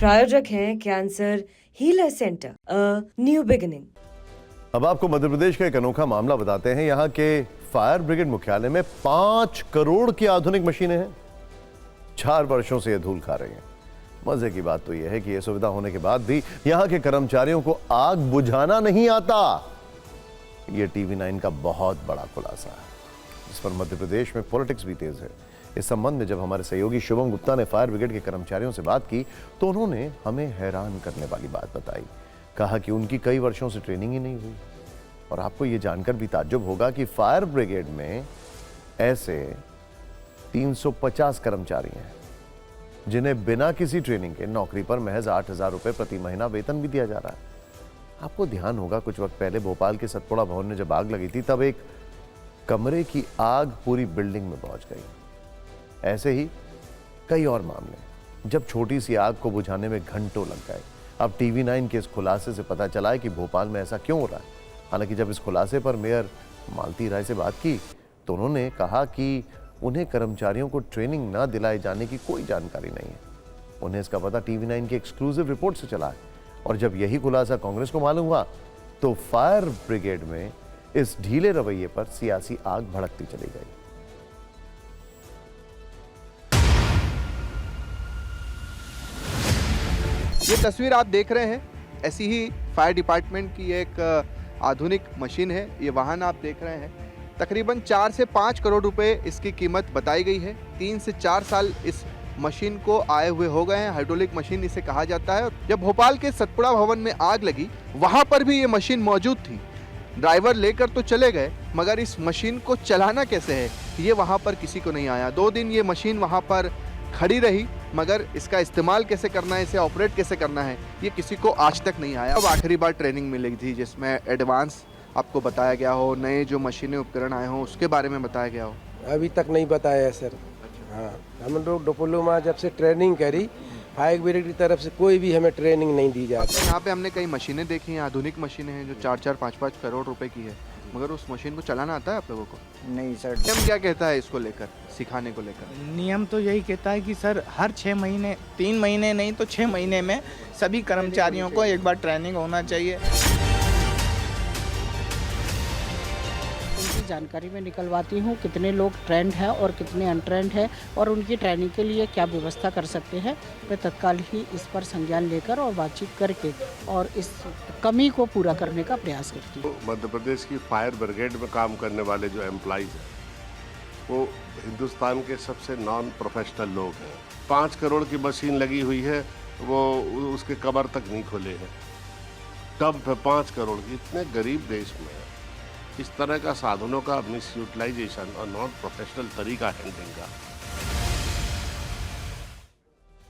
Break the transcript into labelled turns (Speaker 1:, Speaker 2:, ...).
Speaker 1: प्रायोजक हैं cancer healer centre, a new beginning.
Speaker 2: अब आपको मध्य प्रदेश का एक अनोखा मामला बताते हैं। यहाँ के फायर ब्रिगेड मुख्यालय में 5 करोड़ की आधुनिक मशीनें हैं। 4 वर्षों से ये धूल खा रही हैं। मजे की बात तो यह है कि यह सुविधा होने के बाद भी यहाँ के कर्मचारियों को आग बुझाना नहीं आता। ये TV9 का बहुत बड़ा खुलासा है, जिस पर मध्य प्रदेश में पॉलिटिक्स भी तेज है। इस संबंध में जब हमारे सहयोगी शुभम गुप्ता ने फायर ब्रिगेड के कर्मचारियों से बात की तो उन्होंने हमें हैरान करने वाली बात बताई। कहा कि उनकी कई वर्षों से ट्रेनिंग ही नहीं हुई। और आपको यह जानकर भी ताज्जुब होगा कि फायर ब्रिगेड में ऐसे 350 कर्मचारी हैं जिन्हें बिना किसी ट्रेनिंग के नौकरी पर महज 8,000 रुपए प्रति महीना वेतन भी दिया जा रहा है। आपको ध्यान होगा कुछ वक्त पहले भोपाल के सतपुड़ा भवन में जब आग लगी थी तब एक कमरे की आग पूरी बिल्डिंग में पहुंच गई। ऐसे ही कई और मामले जब छोटी सी आग को बुझाने में घंटों लग गए। अब TV9 के इस खुलासे से पता चला है कि भोपाल में ऐसा क्यों हो रहा है। हालांकि जब इस खुलासे पर मेयर मालती राय से बात की तो उन्होंने कहा कि उन्हें कर्मचारियों को ट्रेनिंग न दिलाए जाने की कोई जानकारी नहीं है। उन्हें इसका पता TV9 की एक्सक्लूसिव रिपोर्ट से चला है। और जब यही खुलासा कांग्रेस को मालूम हुआ तो फायर ब्रिगेड में इस ढीले रवैये पर सियासी आग भड़कती चली गई।
Speaker 3: ये तस्वीर आप देख रहे हैं, ऐसी ही फायर डिपार्टमेंट की एक आधुनिक मशीन है। ये वाहन आप देख रहे हैं, तकरीबन 4 से 5 करोड़ रुपए इसकी कीमत बताई गई है। 3 से 4 साल इस मशीन को आए हुए हो गए हैं। हाइड्रोलिक मशीन इसे कहा जाता है। जब भोपाल के सतपुड़ा भवन में आग लगी वहां पर भी ये मशीन मौजूद थी। ड्राइवर लेकर तो चले गए, मगर इस मशीन को चलाना कैसे है ये वहां पर किसी को नहीं आया। 2 दिन ये मशीन वहां पर खड़ी रही, मगर इसका इस्तेमाल कैसे करना है, इसे ऑपरेट कैसे करना है, ये किसी को आज तक नहीं आया। अब आखिरी बार ट्रेनिंग मिली थी जिसमें एडवांस आपको बताया गया हो, नए जो मशीनें उपकरण आए हों उसके बारे में बताया गया हो?
Speaker 4: अभी तक नहीं बताया है सर। हाँ, हम लोग डिप्लोमा जब से ट्रेनिंग करी फायर ब्रिगेड की तरफ से कोई भी हमें ट्रेनिंग नहीं दी जाती।
Speaker 3: यहाँ पे हमने कई मशीनें देखी हैं, आधुनिक मशीनें हैं जो 4-4, 5-5 करोड़ रुपए की है, मगर उस मशीन को चलाना आता है आप लोगों को?
Speaker 5: नहीं सर।
Speaker 3: नियम क्या कहता है इसको लेकर, सिखाने को लेकर?
Speaker 5: नियम तो यही कहता है कि सर हर 6 महीने, 3 महीने नहीं तो 6 महीने में सभी कर्मचारियों को एक बार ट्रेनिंग होना चाहिए।
Speaker 6: उनकी जानकारी में निकलवाती हूँ कितने लोग ट्रेंड हैं और कितने अनट्रेंड हैं और उनकी ट्रेनिंग के लिए क्या व्यवस्था कर सकते हैं। मैं तत्काल ही इस पर संज्ञान लेकर और बातचीत करके और इस कमी को पूरा करने का प्रयास करती हूँ।
Speaker 7: मध्य प्रदेश की फायर ब्रिगेड में काम करने वाले जो एम्प्लॉइज हैं वो हिंदुस्तान के सबसे नॉन प्रोफेशनल लोग हैं। 5 करोड़ की मशीन लगी हुई है, वो उसके कमर तक नहीं खोले हैं। टब है 5 करोड़ की, इतने गरीब देश में इस तरह का साधनों का मिस यूटिलाइजेशन और नॉन प्रोफेशनल तरीका हैंडलिंग का